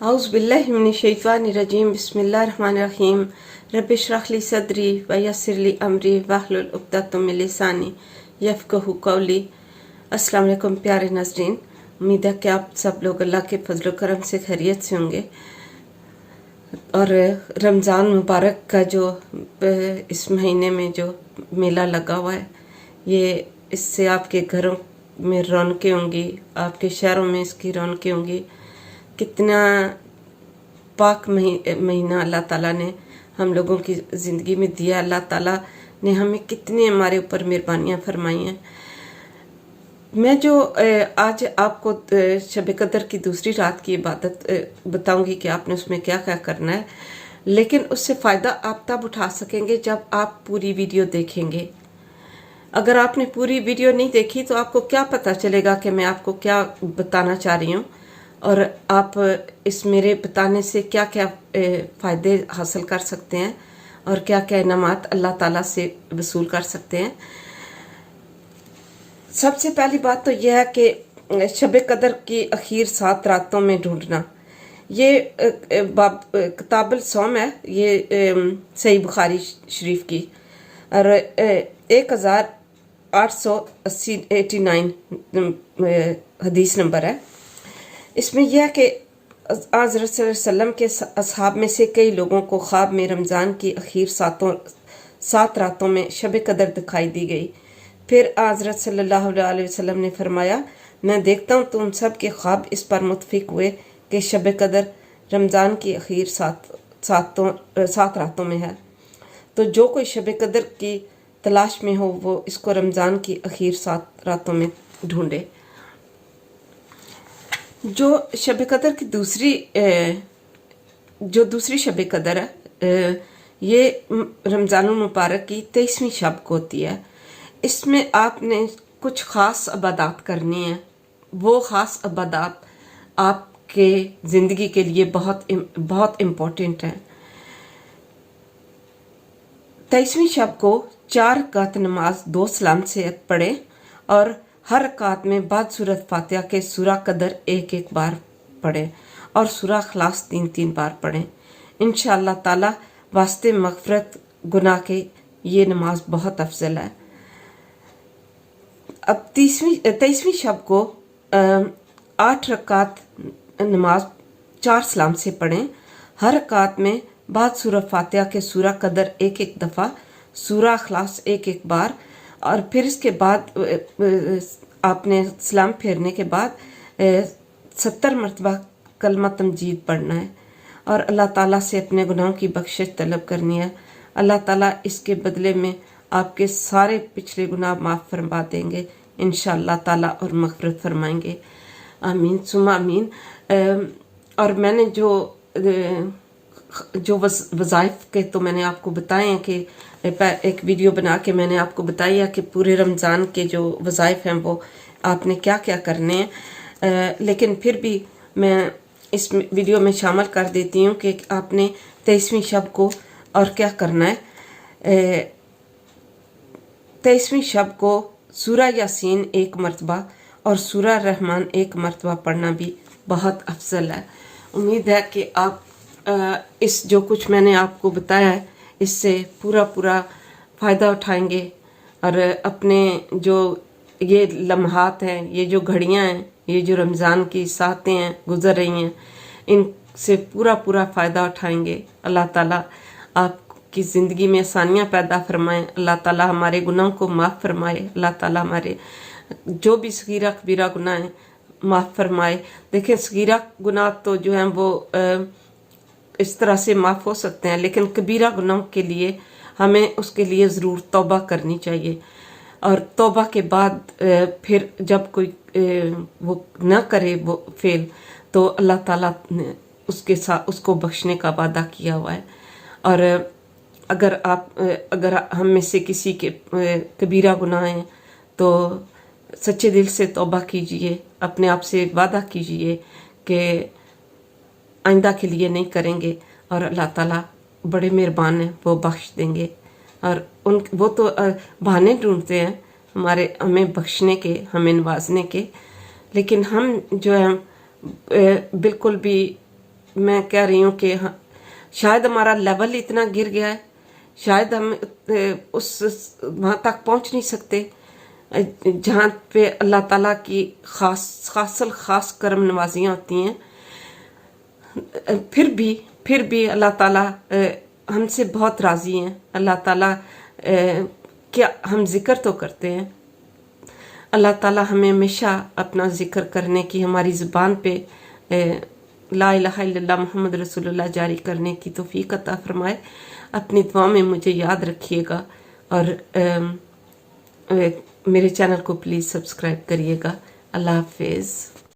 औज़ु बिल्लाहि मिनश्शैतानिर्रजीम बिस्मिल्लाहिर्रहमानिर्रहीम रब्बि इश्रह ली सदरी व यस्सिर ली अमरी वहलुल उक़दतम मिन लिसानी यफ़क़हू क़ौली। अस्सलाम वालेकुम प्यारे नाज़रीन, उम्मीद है कि आप सब लोग अल्लाह के फजल करम से खैरियत से होंगे। और रमज़ान मुबारक का जो इस महीने में जो मेला लगा हुआ है, ये इससे आपके घरों में रौनकें होंगी, आपके शहरों में इसकी रौनकें होंगी। कितना पाक महीना अल्लाह ताला ने हम लोगों की ज़िंदगी में दिया। अल्लाह ताला ने हमें कितने हमारे ऊपर मेहरबानियाँ फरमाई हैं। मैं जो आज आपको शब कदर की दूसरी रात की इबादत बताऊंगी कि आपने उसमें क्या क्या करना है, लेकिन उससे फ़ायदा आप तब उठा सकेंगे जब आप पूरी वीडियो देखेंगे। अगर आपने पूरी वीडियो नहीं देखी तो आपको क्या पता चलेगा कि मैं आपको क्या बताना चाह रही हूँ और आप इस मेरे बताने से क्या क्या फ़ायदे हासिल कर सकते हैं और क्या क्या इनामात अल्लाह ताला से वसूल कर सकते हैं। सबसे पहली बात तो यह है कि शब कदर की आखिर 7 रातों में ढूंढना, ये किताबुल सौम है, ये सही बुखारी शरीफ की और 1889 हदीस नंबर है। इसमें यह है कि हज़रत सल्लल्लाहु अलैहि वसल्लम के असहाब में से कई लोगों को ख्वाब में रमज़ान की आखिर 7 रातों में शब कदर दिखाई दी गई। फिर हज़रत सल्लल्लाहु अलैहि वसल्लम ने फरमाया, मैं देखता हूँ तुम सब के ख्वाब इस पर मुत्फिक हुए कि शब कदर रमज़ान की आखिर 7 रातों में है। तो जो कोई शब कदर की तलाश में हो वो इसको रमज़ान की आखिर 7 रातों में ढूंढे। जो शब कदर की दूसरी शब कदर है, ये रमज़ानुल मुबारक की 23वीं शब को होती है। इसमें आपने कुछ ख़ास इबादत करनी है। वो ख़ास इबादत आपके ज़िंदगी के लिए बहुत इम्पोर्टेंट है। 23वीं शब को 4 रकात नमाज 2 सलाम से पढ़ें और हर रकात में बाद सूरत फातिहा के सूरा कदर एक बार पढ़ें और सूरा खलास 3 बार पढ़ें। इंशाअल्लाह ताला वास्ते मग़फ़िरत गुनाह के ये नमाज बहुत अफजल है। अब 23वीं शब को 8 रकात नमाज 4 सलाम से पढ़ें। हर रकात में बाद सूरत फातिहा के सूरा कदर एक दफ़ा, सूरा खलास एक बार और फिर इसके बाद आपने सलाम फेरने के बाद 70 मरतबा कलमा तमजीद पढ़ना है और अल्लाह ताला से अपने गुनाहों की बख्शिश तलब करनी है। अल्लाह ताला इसके बदले में आपके सारे पिछले गुनाह माफ़ फरमा देंगे इंशाअल्लाह ताला और मग़फ़िरत फरमाएंगे। आमीन सुमा आमीन। और मैंने जो वज़ाइफ के तो मैंने आपको बताए हैं कि एक वीडियो बना के मैंने आपको बताया कि पूरे रमज़ान के जो वज़ाइफ हैं वो आपने क्या क्या करने हैं, लेकिन फिर भी मैं इस वीडियो में शामिल कर देती हूँ कि आपने 23वीं शब को और क्या करना है। 23वीं शब को सूरा यासीन 1 मरतबा और सूरा रहमान 1 मरतबा पढ़ना भी बहुत अफजल है। उम्मीद है कि आप इस जो कुछ मैंने आपको बताया है इससे पूरा फ़ायदा उठाएंगे और अपने जो ये लम्हात हैं, ये जो घड़ियां हैं, ये जो रमज़ान की सातें हैं गुज़र रही हैं, इनसे पूरा फ़ायदा उठाएंगे। अल्लाह ताला आपकी ज़िंदगी में आसानियाँ पैदा फरमाएँ। अल्लाह ताला हमारे गुनाहों को माफ़ फरमाए। अल्लाह ताला हमारे जो भी सगीरा कबीरा गुनाह हैं माफ़ फरमाए। देखिए सगीरा गुनाह तो जो हैं वो इस तरह से माफ़ हो सकते हैं, लेकिन कबीरा गुनाह के लिए हमें उसके लिए ज़रूर तौबा करनी चाहिए और तौबा के बाद फिर जब कोई वो न करे वो फेल, तो अल्लाह ताला ने उसके साथ उसको बख्शने का वादा किया हुआ है। और अगर हम में से किसी के कबीरा गुनाह हैं तो सच्चे दिल से तौबा कीजिए, अपने आप से वादा कीजिए कि आइंदा के लिए नहीं करेंगे और अल्लाह ताला बड़े मेहरबान हैं, वो बख्श देंगे। और वो तो बहाने ढूंढते हैं हमें बख्शने के, हमें नवाजने के, लेकिन हम जो है बिल्कुल भी میں کہہ رہی ہوں کہ شاید ہمارا لیول اتنا گر گیا ہے، شاید ہم اس وہاں تک پہنچ نہیں سکتے جہاں پہ اللہ تعالیٰ کی خاص کرم نوازیاں ہوتی ہیں. پھر بھی اللہ تعالیٰ ہم سے بہت راضی ہیں. اللہ تعالیٰ کیا ہم ذکر تو کرتے ہیں، اللہ تعالیٰ ہمیں ہمیشہ اپنا ذکر کرنے کی، ہماری زبان پہ لا الہ الا اللہ محمد رسول اللہ جاری کرنے کی توفیق عطا فرمائے. اپنی دعا میں مجھے یاد رکھیے گا اور میرے چینل کو پلیز سبسکرائب کریے گا. اللہ حافظ.